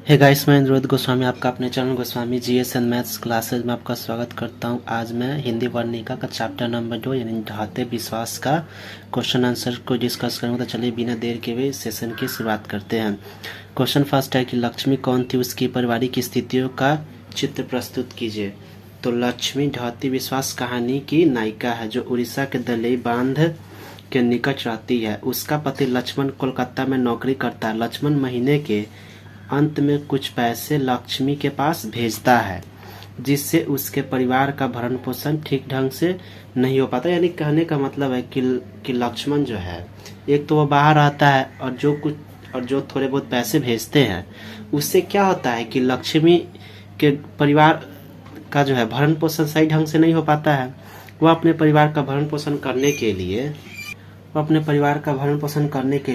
Hey guys, मैं अनुरोध गोस्वामी आपका अपने channel Goswami GS and maths classes में आपका स्वागत करता हूं। आज मैं हिंदी वर्णिका का चैप्टर नंबर 2 यानी ढाते विश्वास का क्वेश्चन आंसर को डिस्कस करूंगा। तो चलिए बिना देर के हुए सेशन की शुरुआत करते हैं। क्वेश्चन फर्स्ट है कि लक्ष्मी कौन थी, उसकी पारिवारिक स्थितियों का चित्र प्रस्तुत कीजिए। तो लक्ष्मी ढाती विश्वास कहानी की नायिका है जो उड़ीसा के दलेई बांध के निकट रहती है। उसका पति लक्ष्मण कोलकाता में नौकरी करता है। लक्ष्मण महीने के अंत में कुछ पैसे लक्ष्मी के पास भेजता है जिससे उसके परिवार का भरण पोषण ठीक ढंग से नहीं हो पाता। यानी कहने का मतलब है कि लक्ष्मण जो है, एक तो वो बाहर रहता है और जो थोड़े बहुत पैसे भेजते हैं उससे क्या होता है कि लक्ष्मी के परिवार का जो है भरण पोषण सही ढंग से नहीं हो पाता है। वो अपने परिवार का भरण पोषण करने के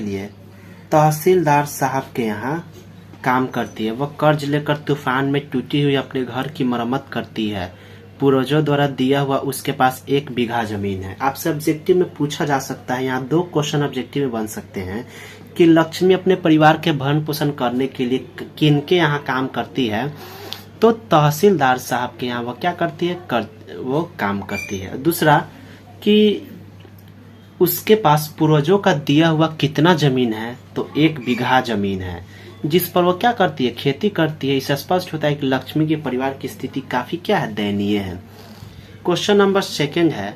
लिए तहसीलदार साहब के यहाँ काम करती है। वह कर्ज लेकर तूफान में टूटी हुई अपने घर की मरम्मत करती है। पूर्वजों द्वारा दिया हुआ उसके पास 1 बीघा जमीन है। आपसे ऑब्जेक्टिव में पूछा जा सकता है, यहाँ 2 क्वेश्चन ऑब्जेक्टिव में बन सकते हैं कि लक्ष्मी अपने परिवार के भरण पोषण करने के लिए किनके यहाँ काम करती है। तो तहसीलदार साहब के यहाँ वो क्या करती है, वो काम करती है। दूसरा कि उसके पास पूर्वजों का दिया हुआ कितना जमीन है, तो 1 बीघा जमीन है जिस पर वो क्या करती है, खेती करती है। इससे स्पष्ट होता है कि लक्ष्मी के परिवार की स्थिति काफी क्या है, दयनीय है। क्वेश्चन नंबर 2 है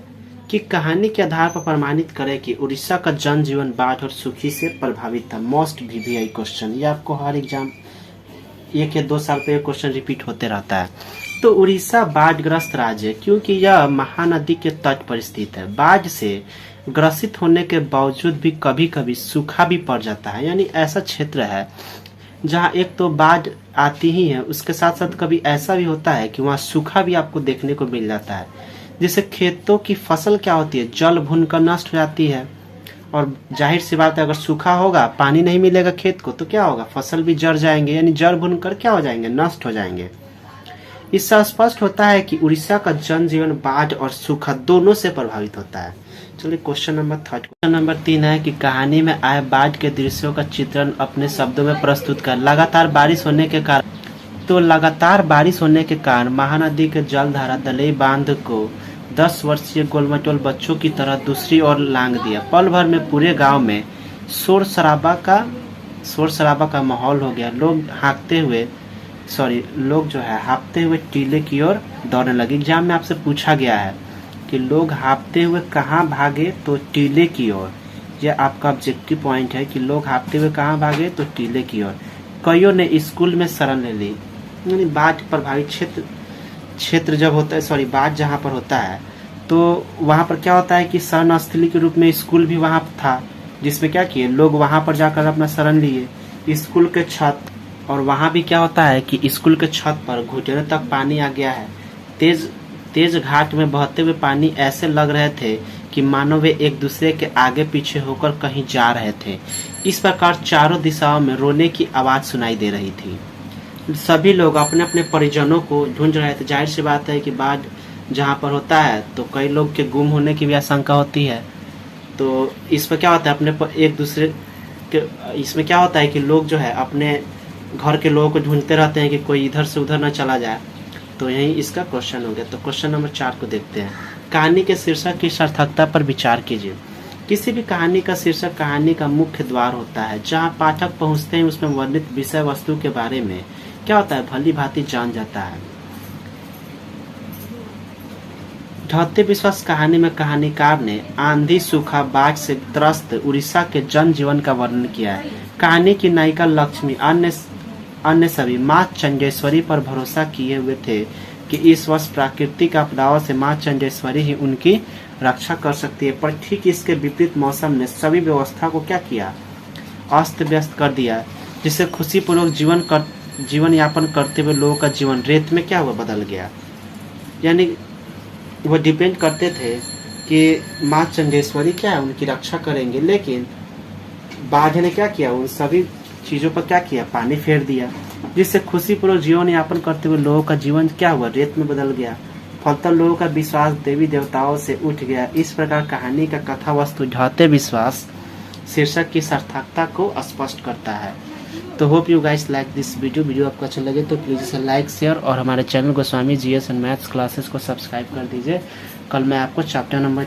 कि कहानी के आधार पर प्रमाणित करें कि उड़ीसा का जनजीवन बाढ़ और सूखी से प्रभावित था। मोस्ट वीवीआई क्वेश्चन, ये आपको हर एग्जाम 1 या 2 साल पे क्वेश्चन रिपीट होते रहता है। तो उड़ीसा बाढ़ग्रस्त राज्य है क्योंकि यह महानदी के तट पर स्थित है। बाढ़ से ग्रसित होने के बावजूद भी कभी कभी सूखा भी पड़ जाता है। यानी ऐसा क्षेत्र है जहाँ एक तो बाढ़ आती ही है, उसके साथ साथ कभी ऐसा भी होता है कि वहाँ सूखा भी आपको देखने को मिल जाता है। जिससे खेतों की फसल क्या होती है, जल भून कर नष्ट हो जाती है। और जाहिर सी बात है, अगर सूखा होगा, पानी नहीं मिलेगा खेत को, तो क्या होगा, फसल भी जड़ जाएंगे। यानी जल भून कर क्या हो जाएंगे, नष्ट हो जाएंगे। इससे स्पष्ट होता है कि उड़ीसा का जनजीवन बाढ़ और सूखा दोनों से प्रभावित होता है। चलिए क्वेश्चन नंबर 3 है कि कहानी में आए बाढ़ के दृश्यों का चित्रण अपने शब्दों में प्रस्तुत कर। लगातार बारिश होने के कारण महानदी के जलधारा दलेई बांध को 10 वर्षीय गोलमटोल बच्चों की तरह दूसरी ओर लांग दिया। पल भर में पूरे गांव में शोर शराबा का माहौल हो गया। लोग जो है हाँफते हुए टीले की ओर दौड़ने लगे। एग्जाम में आपसे पूछा गया है कि लोग हाँफते हुए कहाँ भागे, तो टीले की ओर। यह आपका ऑब्जेक्टिव पॉइंट है कि लोग हाँफते हुए कहाँ भागे, तो टीले की ओर। कईयों ने स्कूल में शरण ले ली। यानी बाढ़ प्रभावित क्षेत्र जब होता है, बाढ़ जहाँ पर होता है तो वहाँ पर क्या होता है कि शरण स्थली के रूप में स्कूल भी वहाँ था, जिसमें क्या किए लोग वहाँ पर जाकर अपना शरण लिए। स्कूल के छत, और वहाँ भी क्या होता है कि स्कूल के छत पर घुटने तक पानी आ गया है। तेज घाट में बहते हुए पानी ऐसे लग रहे थे कि मानो वे एक दूसरे के आगे पीछे होकर कहीं जा रहे थे। इस प्रकार चारों दिशाओं में रोने की आवाज सुनाई दे रही थी। सभी लोग अपने अपने परिजनों को ढूंढ रहे थे। जाहिर सी बात है कि बाढ़ जहाँ पर होता है तो कई लोग के गुम होने की भी आशंका होती है। तो इस पर क्या होता है, इसमें क्या होता है कि लोग जो है अपने घर के लोगों को ढूंढते रहते हैं कि कोई इधर से उधर न चला जाए। तो यही इसका क्वेश्चन हो गया। तो क्वेश्चन नंबर 4 को देखते हैं। कहानी के शीर्षक की सार्थकता पर विचार कीजिए। किसी भी कहानी का शीर्षक कहानी का मुख्य द्वार होता है। जहाँ पाठक पहुँचते हैं उसमें वर्णित विषय वस्तु के बारे में क्या होता है, भली भांति जान जाता है। ढाते विश्वास कहानी में कहानीकार ने आंधी, सूखा, बाढ़ से त्रस्त उड़ीसा के जनजीवन का वर्णन किया है। कहानी की नायिका लक्ष्मी अन्य सभी माँ चंडेश्वरी पर भरोसा किए हुए थे कि इस वर्ष प्राकृतिक आपदाओं से माँ चंडेश्वरी ही उनकी रक्षा कर सकती है। पर ठीक इसके विपरीत मौसम ने सभी व्यवस्था को क्या किया, अस्त व्यस्त कर दिया। जिससे खुशीपूर्वक जीवन यापन करते हुए लोगों का जीवन रेत में क्या हुआ, बदल गया। यानी वो डिपेंड करते थे कि माँ चंडेश्वरी क्या है, उनकी रक्षा करेंगे, लेकिन बाढ़ ने क्या किया, उन सभी चीजों पर क्या किया, पानी फेर दिया। जिससे खुशीपूर्वक जीवन यापन करते हुए लोगों का जीवन क्या हुआ, रेत में बदल गया। फलतः लोगों का विश्वास देवी देवताओं से उठ गया। इस प्रकार कहानी का कथा वस्तु ढाते विश्वास शीर्षक की सार्थकता को स्पष्ट करता है। तो hope you guys like this video आपको अच्छा लगे तो प्लीज़ इसे लाइक शेयर और हमारे channel Goswami GS and maths classes को सब्सक्राइब कर दीजिए। कल मैं आपको चैप्टर नंबर